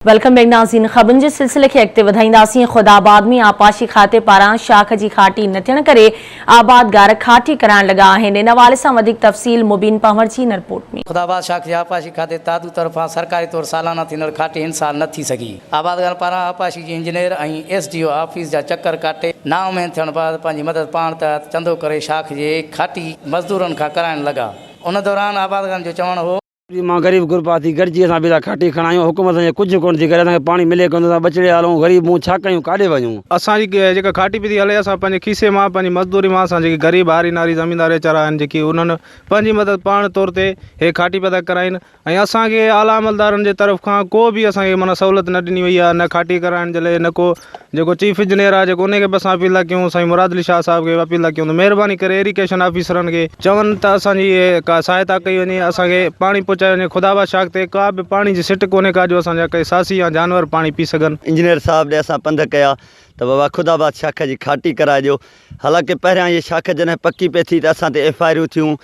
Welcome back नाज़रीन। ख़बरुनि जे सिलसिले खे अॻिते वधाईंदासीं। ख़ुदाबाद में आपाशी खाते पारां शाख जी खाटी न थियण करे आबादगार खाटी कराइण लॻा आहिनि। इन हवाले सां वधीक तफ़सील मुबीन पंवर जी इन रिपोर्ट में। खुदाबाद शाख जी आपाशी खाते तादू तरफ़ां सरकारी तौर सालाना थींदड़ खाटी हिन साल न थी सघी। आबादगार पारां आपाशी जी इंजीनियर ऐं SDO ऑफिस जा चक्कर काटे नाउमेद थियण बैदि पंहिंजी मदद पाण तहत चंदो करे शाख जे खाटी मज़दूरनि खां कराइण लॻा। उन दौरान आबादगारनि जो चवणु हो मां गरीब गुरबा थी गॾिजी असां बि खाटी खणायूं हुकूमत जे कुझु कोन थी करे असांखे पाणी मिले कोन थो बचड़े हलूं गरीब मूं छा कयूं काॾे वञूं। असांजी जेका खाटी पई थी हले असां पंहिंजे खीसे मां पंहिंजी मज़दूरी मां असां जेके ग़रीब हारी नारी ज़मीनदार वीचारा आहिनि जेकी उन्हनि पंहिंजी मदद पाण तौर ते हे खाटी पैदा कराइनि ऐं असांखे आला अमलदारनि जे तरफ़ खां को बि असांखे माना सहूलियत न ॾिनी वई आहे, न खाटी कराइण जे लाइ न को जेको चीफ इंजीनियर आहे जेको उनखे बि असां अपील था कयूं साईं मुराद अली शाह साहिब खे अपील था कयूं त महिरबानी करे इरिगेशन ऑफिसरनि खे चवनि त असांजी का सहायता कई वञे, असांखे पाणी पहुचाए वञे। खुदाबाद शाख ते का बि पाणी जी सिट कोन्हे का जो असांजा के सासी या जानवर पाणी पी सघनि। इंजीनियर साहब ॾे असां पंध कया त बाबा खुदाबाद शाख जी खाटी कराइजो। हालांकि पहिरियां इहे शाख जॾहिं पकी पई थी त असां ते FIR थियूं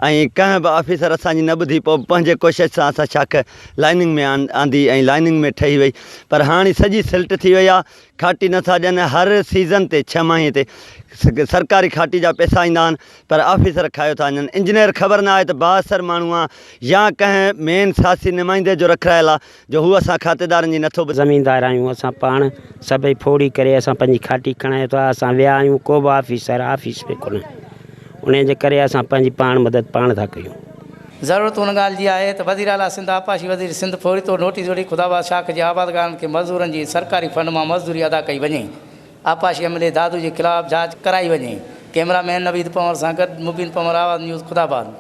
ऐं कंहिं बि ऑफिसर असांजी न ॿुधी पोइ पंहिंजे कोशिशि सां असां शाख लाइनिंग में आंदी ऐं लाइनिंग में ठही वई। पर हाणे सॼी सिल्ट थी वई आहे, खाटी नथा ॾियनि। हर सीज़न ते 6 माहे ते सरकारी खाटी जा पैसा ईंदा आहिनि पर ऑफिसर खायो था वञनि। इंजीनियर ख़बर न आहे त बाअसर माण्हू आहे या कंहिं मेन सियासी नुमाइंदे जो रखायल आहे जो हू असां खातेदारनि जी नथो ज़मीनदार आहियूं असां पाण सभई फोड़ी करे असां पंहिंजी खाटी खणायूं था। असां विया आहियूं को बि ऑफिसर ऑफिस में कोन्हे, उन जे करे असां पंहिंजी पाण मदद पाण था कयूं। ज़रूरत उन ॻाल्हि जी आहे त वज़ीर आला सिंध आपाशी वज़ीर सिंध फौरी तौर नोटिस ॾेई खुदाबाद शाख जे आबादगारनि खे मज़दूरनि जी सरकारी फंड मां मज़दूरी अदा कई वञे। आपाशी MLA दादू जे ख़िलाफ़ जांच कराई वञे। कैमरामैन नवीद पंवर सां गॾु मुबीन पंवर, आवाज़ न्यूज़, खुदाबाद।